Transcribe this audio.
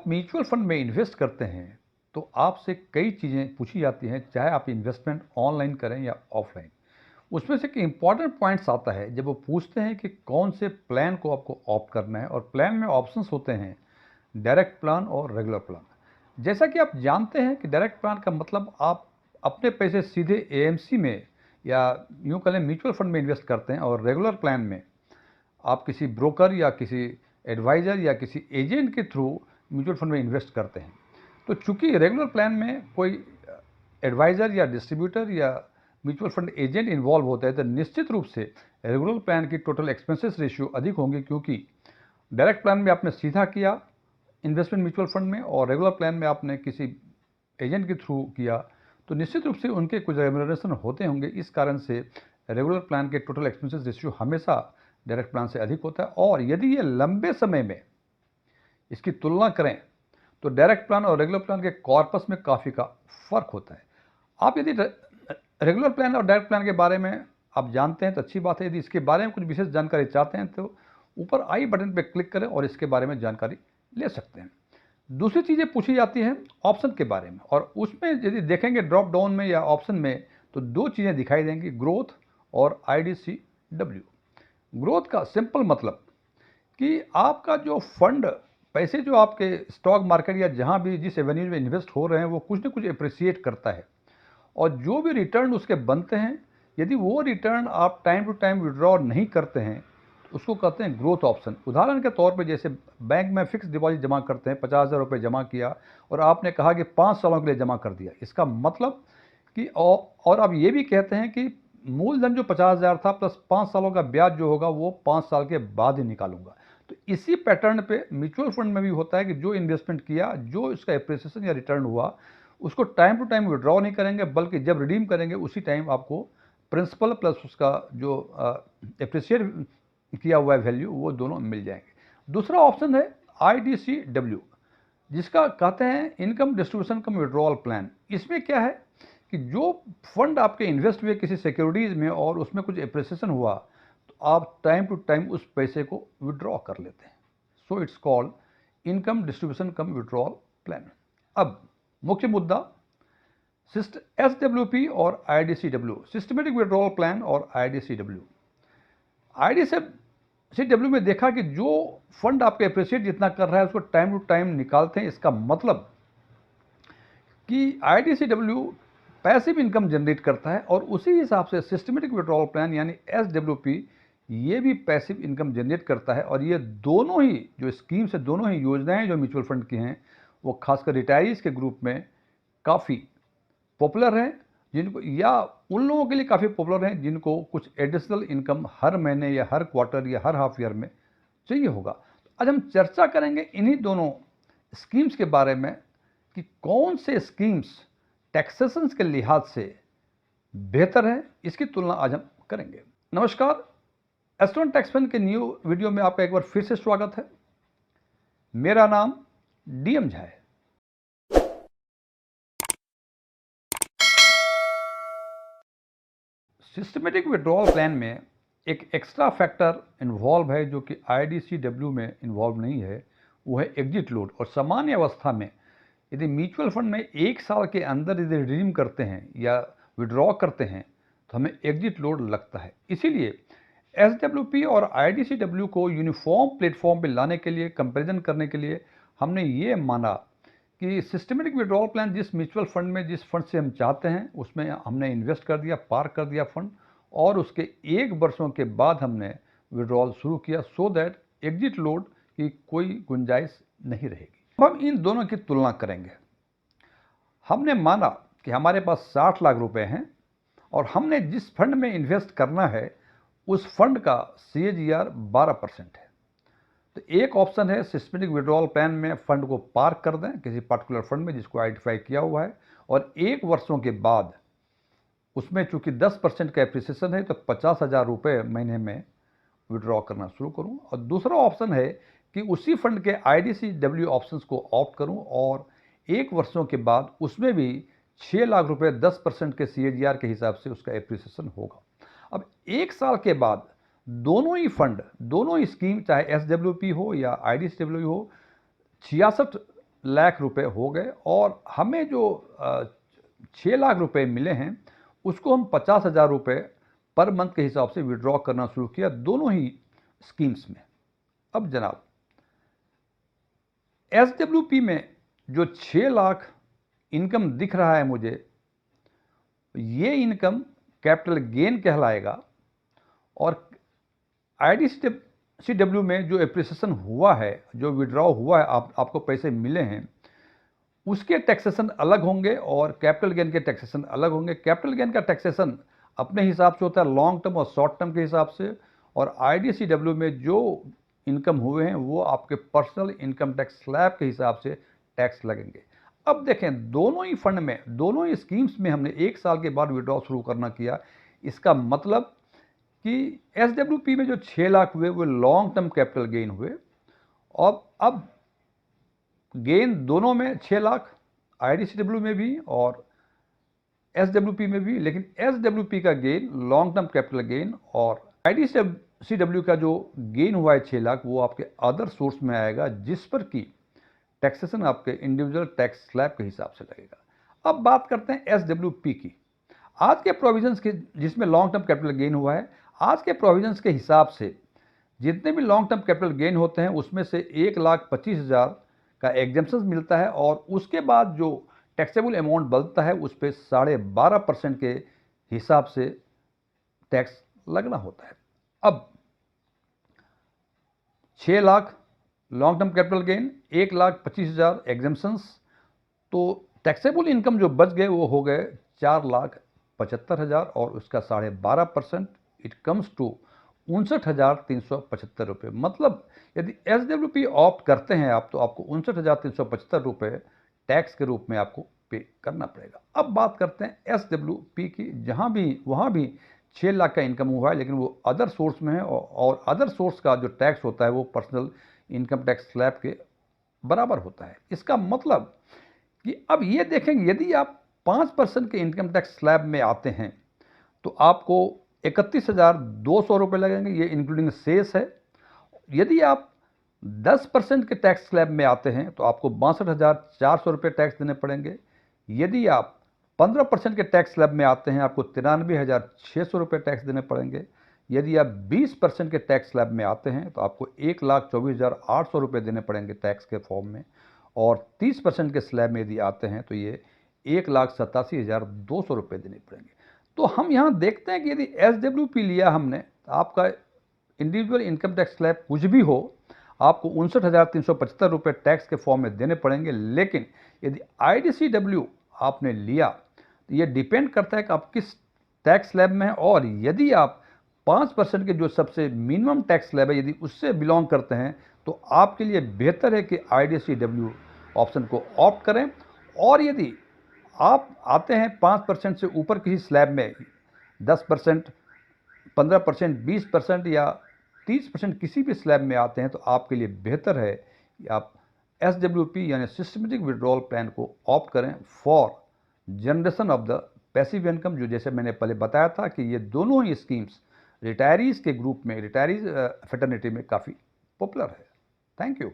Mutual fund में invest करते हैं तो आपसे कई चीज़ें पूछी जाती हैं, चाहे आप इन्वेस्टमेंट ऑनलाइन करें या ऑफलाइन। उसमें से एक इम्पॉर्टेंट पॉइंट्स आता है जब वो पूछते हैं कि कौन से प्लान को आपको ऑप्ट करना है, और प्लान में ऑप्शंस होते हैं डायरेक्ट प्लान और रेगुलर प्लान। जैसा कि आप जानते हैं कि डायरेक्ट प्लान का मतलब आप अपने पैसे सीधे एएमसी में या यूँ कहें म्यूचुअल फंड में इन्वेस्ट करते हैं, और रेगुलर प्लान में आप किसी ब्रोकर या किसी एडवाइज़र या किसी एजेंट के थ्रू म्यूचुअल फंड में इन्वेस्ट करते हैं। तो चूंकि रेगुलर प्लान में कोई एडवाइज़र या डिस्ट्रीब्यूटर या म्यूचुअल फंड एजेंट इन्वॉल्व होता है, तो निश्चित रूप से रेगुलर प्लान की टोटल एक्सपेंसेस रेशियो अधिक होंगे, क्योंकि डायरेक्ट प्लान में आपने सीधा किया इन्वेस्टमेंट म्यूचुअल फंड में, और रेगुलर प्लान में आपने किसी एजेंट के थ्रू किया, तो निश्चित रूप से उनके कुछ रेम्यूनरेशन होते होंगे। इस कारण से रेगुलर प्लान के टोटल एक्सपेंसेस रेशियो हमेशा डायरेक्ट प्लान से अधिक होता है। और यदि ये लंबे समय में इसकी तुलना करें तो डायरेक्ट प्लान और रेगुलर प्लान के कॉर्पस में काफ़ी का फ़र्क होता है। आप यदि रेगुलर प्लान और डायरेक्ट प्लान के बारे में आप जानते हैं तो अच्छी बात है। यदि इसके बारे में कुछ विशेष जानकारी चाहते हैं तो ऊपर आई बटन पर क्लिक करें और इसके बारे में जानकारी ले सकते हैं। दूसरी चीज़ें पूछी जाती हैं ऑप्शन के बारे में, और उसमें यदि देखेंगे ड्रॉप डाउन में या ऑप्शन में, तो दो चीज़ें दिखाई देंगी, ग्रोथ और IDCW। ग्रोथ का सिंपल मतलब कि आपका जो फंड पैसे जो आपके स्टॉक मार्केट या जहाँ भी जिस एवेन्यू में इन्वेस्ट हो रहे हैं वो कुछ न कुछ अप्रिसिएट करता है, और जो भी रिटर्न उसके बनते हैं, यदि वो रिटर्न आप टाइम टू टाइम विड्रॉ नहीं करते हैं तो उसको कहते हैं ग्रोथ ऑप्शन। उदाहरण के तौर पे जैसे बैंक में फिक्स डिपॉजिट जमा करते हैं, 50,000 रुपये जमा किया और आपने कहा कि 5 सालों के लिए जमा कर दिया, इसका मतलब कि और आप ये भी कहते हैं कि मूलधन जो 50,000 था प्लस 5 सालों का ब्याज जो होगा वो 5 साल के बाद ही निकालूंगा। तो इसी पैटर्न पे म्यूचुअल फंड में भी होता है कि जो इन्वेस्टमेंट किया, जो इसका एप्रिसिएशन या रिटर्न हुआ, उसको टाइम टू टाइम विड्रॉ नहीं करेंगे, बल्कि जब रिडीम करेंगे उसी टाइम आपको प्रिंसिपल प्लस उसका जो एप्रिसिएट किया हुआ है वैल्यू, वो दोनों मिल जाएंगे। दूसरा ऑप्शन है IDCW, जिसका कहते हैं इनकम डिस्ट्रीब्यूशन कम विड्रॉल प्लान। इसमें क्या है कि जो फंड आपके इन्वेस्ट हुए किसी सिक्योरिटीज़ में और उसमें कुछ एप्रिसिएशन हुआ, तो आप टाइम टू टाइम उस पैसे को विड्रॉ कर लेते हैं। So it's called income distribution come withdrawal plan. अब मुख्य मुद्दा SWP और IDCW, सिस्टमेटिक विड्रॉल प्लान और IDCW। IDCW में देखा कि जो फंड आपके एप्रिसिएट जितना कर रहा है उसको टाइम टू टाइम निकालते हैं। इसका मतलब कि IDCW पैसिव इनकम जनरेट करता है, और उसी हिसाब से सिस्टमेटिक विड्रॉल प्लान यानी SWP ये भी पैसिव इनकम जनरेट करता है। और ये दोनों ही जो स्कीम्स है, दोनों ही योजनाएं जो म्यूचुअल फंड की हैं, वो खासकर रिटायरीज के ग्रुप में काफ़ी पॉपुलर हैं, जिनको या उन लोगों के लिए काफ़ी पॉपुलर हैं जिनको कुछ एडिशनल इनकम हर महीने या हर क्वार्टर या हर हाफ ईयर में चाहिए होगा। तो आज हम चर्चा करेंगे इन्हीं दोनों स्कीम्स के बारे में कि कौन से स्कीम्स टैक्सेशन के लिहाज से बेहतर है, इसकी तुलना आज हम करेंगे। नमस्कार, एस्ट्रॉन टैक्स फंड के न्यू वीडियो में आपका एक बार फिर से स्वागत है। मेरा नाम DM झा है। सिस्टमेटिक विड्रॉल प्लान में एक एक्स्ट्रा फैक्टर इन्वॉल्व है जो कि IDCW में इन्वॉल्व नहीं है, वो है एग्जिट लोड। और सामान्य अवस्था में यदि म्यूचुअल फंड में 1 साल के अंदर यदि रिडीम करते हैं या विड्रॉ करते हैं तो हमें एग्जिट लोड लगता है। इसीलिए SWP और IDCW को यूनिफॉर्म प्लेटफॉर्म पर लाने के लिए, कंपैरिजन करने के लिए हमने ये माना कि सिस्टमेटिक विड्रॉल प्लान जिस म्यूचुअल फंड में, जिस फंड से हम चाहते हैं उसमें हमने इन्वेस्ट कर दिया, पार्क कर दिया फंड, और उसके 1 वर्षों के बाद हमने विड्रॉल शुरू किया, सो दैट एग्जिट लोड की कोई गुंजाइश नहीं रहेगी। अब हम इन दोनों की तुलना करेंगे। हमने माना कि हमारे पास 60 लाख रुपए हैं और हमने जिस फंड में इन्वेस्ट करना है उस फंड का CAGR 12% है। तो एक ऑप्शन है सिस्टमेटिक विड्रॉल प्लान में फंड को पार्क कर दें किसी पर्टिकुलर फंड में जिसको आइडेंटिफाई किया हुआ है, और 1 वर्षों के बाद उसमें चूंकि 10% का एप्रिसिएशन है तो 50,000 रुपये महीने में विड्रॉ करना शुरू करूं। और दूसरा ऑप्शन है कि उसी फंड के IDCW ऑप्शंस को ऑप्ट करूं और 1 वर्षों के बाद उसमें भी 6 लाख रुपये 10% के CAGR के हिसाब से उसका एप्रिसिएशन होगा। अब 1 साल के बाद दोनों ही फंड, दोनों ही स्कीम, चाहे SWP हो या IDCW हो, 66 लाख रुपए हो गए और हमें जो 6 लाख रुपए मिले हैं उसको हम 50,000 रुपये पर मंथ के हिसाब से विड्रॉ करना शुरू किया दोनों ही स्कीम्स में। अब जनाब SWP में जो 6 लाख इनकम दिख रहा है मुझे, ये इनकम कैपिटल गेन कहलाएगा और IDCW में जो एप्रिसिएशन हुआ है, जो विड्रॉ हुआ है, आपको पैसे मिले हैं, उसके टैक्सेशन अलग होंगे और कैपिटल गेन के टैक्सेशन अलग होंगे। कैपिटल गेन का टैक्सेशन अपने हिसाब से होता है लॉन्ग टर्म और शॉर्ट टर्म के हिसाब से, और IDCW में जो इनकम हुए हैं वो आपके पर्सनल इनकम टैक्स स्लैब के हिसाब से टैक्स लगेंगे। अब देखें, दोनों ही फंड में, दोनों ही स्कीम्स में हमने 1 साल के बाद विड्रॉ शुरू करना किया। इसका मतलब कि SWP में जो 6 लाख हुए वो लॉन्ग टर्म कैपिटल गेन हुए और अब गेन दोनों में 6 लाख, IDCW में भी और SWP में भी, लेकिन SWP का gain long term capital gain और IDCW का जो गेन हुआ है 6 लाख वो आपके अदर सोर्स में आएगा, जिस पर कि टैक्सेशन आपके इंडिविजुअल टैक्स स्लैब के हिसाब से लगेगा। अब बात करते हैं SWP की। आज के प्रोविजंस के, जिसमें लॉन्ग टर्म कैपिटल गेन हुआ है, आज के प्रोविजंस के हिसाब से जितने भी लॉन्ग टर्म कैपिटल गेन होते हैं उसमें से 1,25,000 का एग्जेम्पशन मिलता है और उसके बाद जो टैक्सेबल अमाउंट बचता है उस पर 12.5% के हिसाब से टैक्स लगना होता है। अब 6 lakh long term capital gain, 1,25,000 exemptions, तो टैक्सेबल इनकम जो बच गए वो हो गए 4,75,000 और उसका 12.5%, इट कम्स टू 59,375 रुपये। मतलब यदि SWP ऑप्ट करते हैं आप तो आपको 59,375 रुपये टैक्स के रूप में आपको पे करना पड़ेगा। अब बात करते हैं SWP की, जहाँ भी वहाँ भी 6 लाख का इनकम हुआ है, लेकिन वो अदर सोर्स में है और अदर सोर्स का जो टैक्स होता है वो पर्सनल इनकम टैक्स स्लैब के बराबर होता है। इसका मतलब कि अब ये देखेंगे, यदि आप 5% के इनकम टैक्स स्लैब में आते हैं तो आपको 31,200 रुपये लगेंगे, ये इंक्लूडिंग सेस है। यदि आप 10% के टैक्स स्लैब में आते हैं तो आपको 62,400 रुपये टैक्स देने पड़ेंगे। यदि आप 15% के टैक्स स्लैब में आते हैं आपको 93,600 रुपये टैक्स देने पड़ेंगे। यदि आप 20% के टैक्स स्लैब में आते हैं तो आपको 1,24,800 रुपये देने पड़ेंगे टैक्स के फॉर्म में, और 30% के स्लैब में यदि आते हैं तो ये 1,87,200 रुपये देने पड़ेंगे। तो हम यहाँ देखते हैं कि यदि SWP लिया हमने, आपका इंडिविजुअल इनकम टैक्स स्लैब कुछ भी हो, आपको 59,375 रुपये टैक्स के फॉर्म में देने पड़ेंगे। लेकिन यदि IDCW आपने लिया तो ये डिपेंड करता है कि आप किस टैक्स स्लैब में हैं, और यदि आप 5% के जो सबसे मिनिमम टैक्स स्लैब है यदि उससे बिलोंग करते हैं तो आपके लिए बेहतर है कि IDCW ऑप्शन को ऑप्ट करें। और यदि आप आते हैं 5% से ऊपर किसी स्लैब में, 10%, 15%, 20% या 30% किसी भी स्लैब में आते हैं, तो आपके लिए बेहतर है कि आप SWP यानी सिस्टमेटिक विड्रॉल प्लान को ऑप्ट करें for generation of the passive income, जो जैसे मैंने पहले बताया था कि ये दोनों ही स्कीम्स रिटायरीज़ के ग्रुप में, रिटायरीज फेटर्निटी में काफ़ी पॉपुलर है। Thank you.